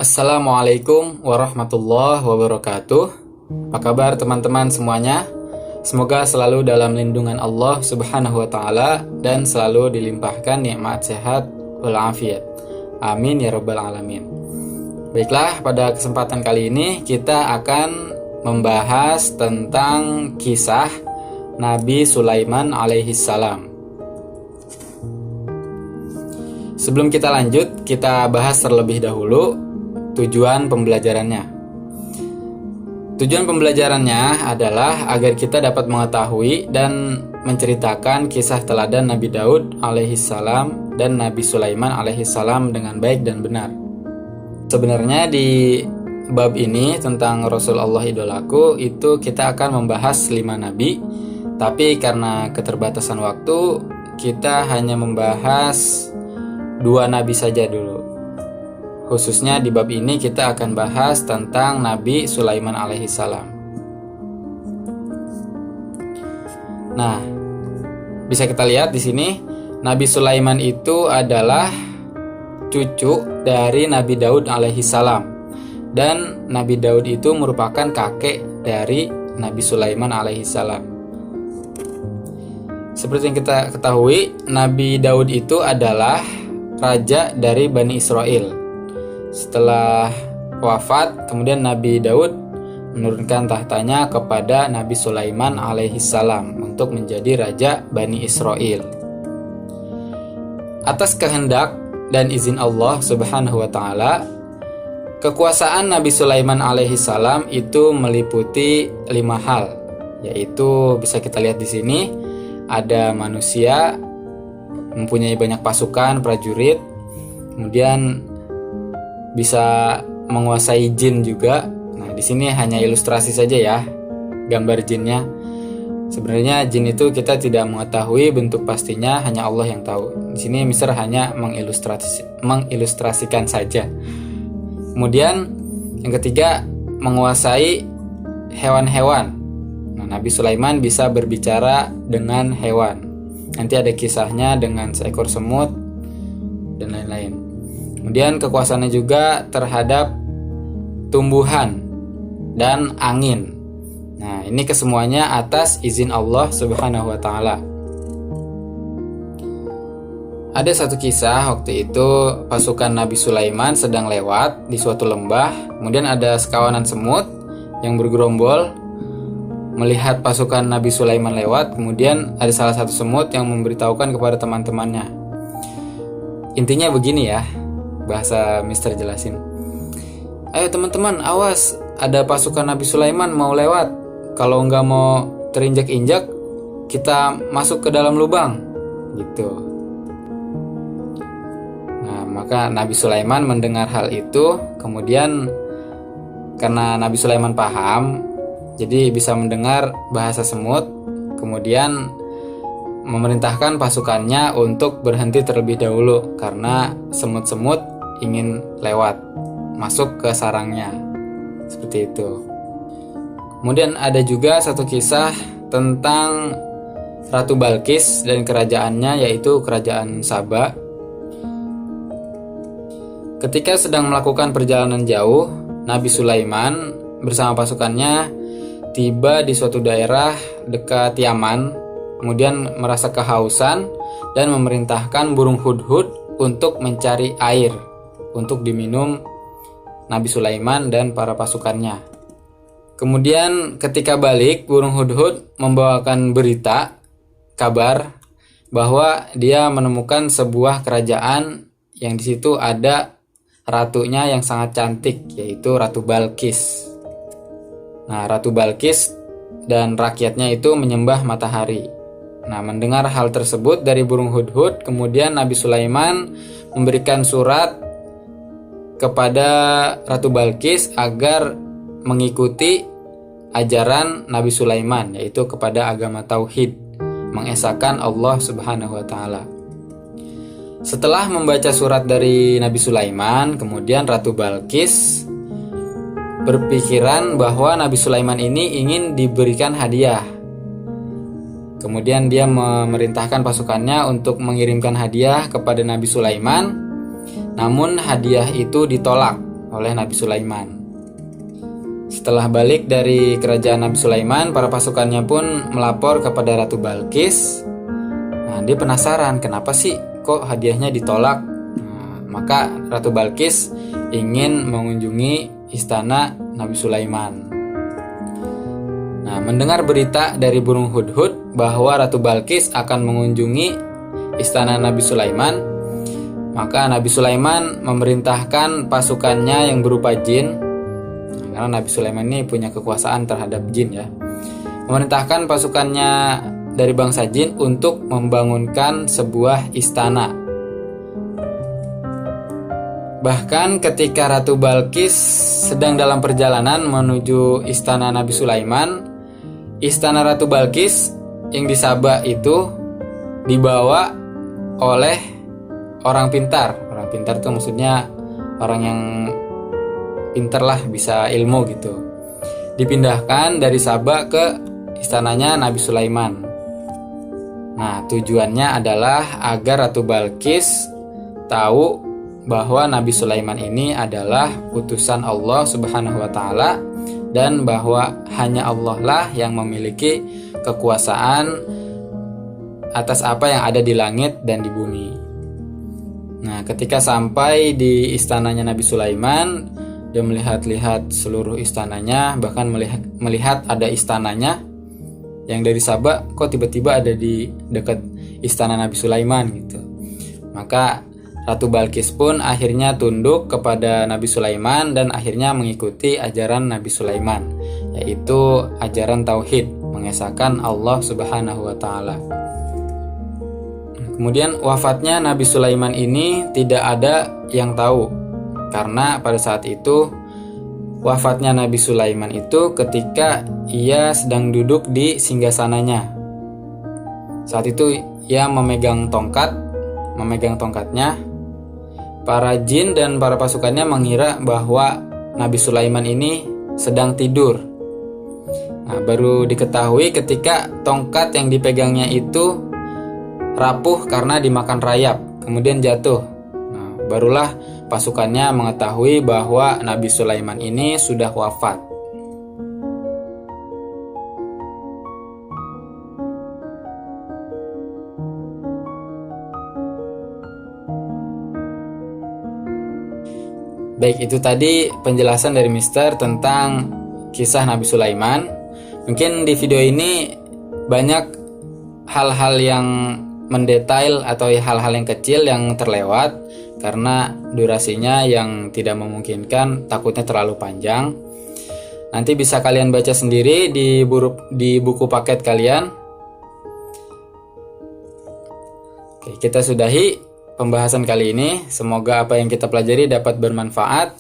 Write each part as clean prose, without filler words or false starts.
Assalamualaikum warahmatullahi wabarakatuh. Apa kabar teman-teman semuanya? Semoga selalu dalam lindungan Allah Subhanahu wa taala dan selalu dilimpahkan nikmat sehat walafiat. Amin ya rabbal alamin. Baiklah, pada kesempatan kali ini kita akan membahas tentang kisah Nabi Sulaiman alaihi salam. Sebelum kita lanjut, kita bahas terlebih dahulu tujuan pembelajarannya. Tujuan pembelajarannya adalah agar kita dapat mengetahui dan menceritakan kisah teladan Nabi Daud alaihissalam dan Nabi Sulaiman alaihissalam dengan baik dan benar. Sebenarnya di bab ini tentang Rasulullah idolaku itu kita akan membahas 5 nabi, tapi karena keterbatasan waktu kita hanya membahas 2 nabi saja dulu. Khususnya di bab ini kita akan bahas tentang Nabi Sulaiman alaihissalam. Nah, bisa kita lihat di sini Nabi Sulaiman itu adalah cucu dari Nabi Daud alaihissalam, dan Nabi Daud itu merupakan kakek dari Nabi Sulaiman alaihissalam. Seperti yang kita ketahui, Nabi Daud itu adalah raja dari Bani Israel. Setelah wafat, kemudian Nabi Daud menurunkan tahtanya kepada Nabi Sulaiman alaihissalam untuk menjadi raja Bani Israel. Atas kehendak dan izin Allah Subhanahu wa taala, kekuasaan Nabi Sulaiman alaihissalam itu meliputi 5 hal, yaitu bisa kita lihat di sini ada manusia mempunyai banyak pasukan prajurit, kemudian bisa menguasai jin juga. Nah, di sini hanya ilustrasi saja ya, gambar jinnya. Sebenarnya jin itu kita tidak mengetahui bentuk pastinya, hanya Allah yang tahu. Di sini Mister hanya mengilustrasikan saja. Kemudian yang ketiga, menguasai hewan-hewan. Nah, Nabi Sulaiman bisa berbicara dengan hewan. Nanti ada kisahnya dengan seekor semut dan lain-lain. Kemudian kekuasaannya juga terhadap tumbuhan dan angin. Nah, ini kesemuanya atas izin Allah Subhanahu wa taala. Ada satu kisah waktu itu pasukan Nabi Sulaiman sedang lewat di suatu lembah, kemudian ada sekawanan semut yang bergerombol melihat pasukan Nabi Sulaiman lewat, kemudian ada salah satu semut yang memberitahukan kepada teman-temannya. Intinya begini ya, bahasa Mister jelasin. Ayo teman-teman, awas, ada pasukan Nabi Sulaiman mau lewat. Kalau nggak mau terinjak-injak, kita masuk ke dalam lubang, gitu. Nah, maka Nabi Sulaiman mendengar hal itu, kemudian karena Nabi Sulaiman paham, jadi bisa mendengar bahasa semut, kemudian memerintahkan pasukannya untuk berhenti terlebih dahulu karena semut-semut ingin lewat masuk ke sarangnya, seperti itu. Kemudian ada juga satu kisah tentang Ratu Balqis dan kerajaannya, yaitu kerajaan Saba. Ketika sedang melakukan perjalanan jauh, Nabi Sulaiman bersama pasukannya tiba di suatu daerah dekat Yaman, kemudian merasa kehausan dan memerintahkan burung hudhud untuk mencari air untuk diminum Nabi Sulaiman dan para pasukannya. Kemudian ketika balik, burung hudhud membawakan berita, kabar bahwa dia menemukan sebuah kerajaan yang di situ ada ratunya yang sangat cantik, yaitu Ratu Balqis. Nah, Ratu Balqis dan rakyatnya itu menyembah matahari. Nah, mendengar hal tersebut dari burung hudhud, kemudian Nabi Sulaiman memberikan surat kepada Ratu Balqis agar mengikuti ajaran Nabi Sulaiman, yaitu kepada agama tauhid, mengesahkan Allah Subhanahu wa taala. Setelah membaca surat dari Nabi Sulaiman, kemudian Ratu Balqis berpikiran bahwa Nabi Sulaiman ini ingin diberikan hadiah. Kemudian dia memerintahkan pasukannya untuk mengirimkan hadiah kepada Nabi Sulaiman, namun hadiah itu ditolak oleh Nabi Sulaiman. Setelah balik dari kerajaan Nabi Sulaiman, para pasukannya pun melapor kepada Ratu Balqis. Nah, dia penasaran kenapa sih kok hadiahnya ditolak. Nah, maka Ratu Balqis ingin mengunjungi istana Nabi Sulaiman. Nah, mendengar berita dari burung hudhud bahwa Ratu Balqis akan mengunjungi istana Nabi Sulaiman, maka Nabi Sulaiman memerintahkan pasukannya yang berupa jin, karena Nabi Sulaiman ini punya kekuasaan terhadap jin ya, memerintahkan pasukannya dari bangsa jin untuk membangunkan sebuah istana. Bahkan ketika Ratu Balqis sedang dalam perjalanan menuju istana Nabi Sulaiman, istana Ratu Balqis yang di Sabah itu dibawa oleh orang pintar. Orang pintar itu maksudnya orang yang pintar lah, bisa ilmu gitu. Dipindahkan dari Sabah ke istananya Nabi Sulaiman. Nah, tujuannya adalah agar Ratu Balqis tahu bahwa Nabi Sulaiman ini adalah utusan Allah Subhanahu wa taala dan bahwa hanya Allah lah yang memiliki kekuasaan atas apa yang ada di langit dan di bumi. Nah, ketika sampai di istananya Nabi Sulaiman, dia melihat-lihat seluruh istananya, bahkan melihat ada istananya yang dari Sabah kok tiba-tiba ada di dekat istana Nabi Sulaiman gitu. Maka Ratu Balqis pun akhirnya tunduk kepada Nabi Sulaiman dan akhirnya mengikuti ajaran Nabi Sulaiman, yaitu ajaran tauhid, mengesahkan Allah Subhanahu wa taala. Kemudian wafatnya Nabi Sulaiman ini tidak ada yang tahu, karena pada saat itu wafatnya Nabi Sulaiman itu ketika ia sedang duduk di singgasananya. Saat itu ia memegang tongkatnya. Para jin dan para pasukannya mengira bahwa Nabi Sulaiman ini sedang tidur. Nah, baru diketahui ketika tongkat yang dipegangnya itu rapuh karena dimakan rayap, kemudian jatuh. Nah, barulah pasukannya mengetahui bahwa Nabi Sulaiman ini sudah wafat. Baik, itu tadi penjelasan dari Mister tentang kisah Nabi Sulaiman. Mungkin di video ini banyak hal-hal yang mendetail atau hal-hal yang kecil yang terlewat karena durasinya yang tidak memungkinkan, takutnya terlalu panjang. Nanti bisa kalian baca sendiri di buku paket kalian. Oke, kita sudahi pembahasan kali ini. Semoga apa yang kita pelajari dapat bermanfaat.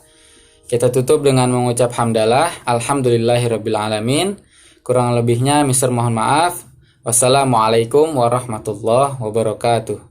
Kita tutup dengan mengucap hamdalah, alhamdulillahirabbil alamin. Kurang lebihnya Mister mohon maaf. Wassalamualaikum warahmatullahi wabarakatuh.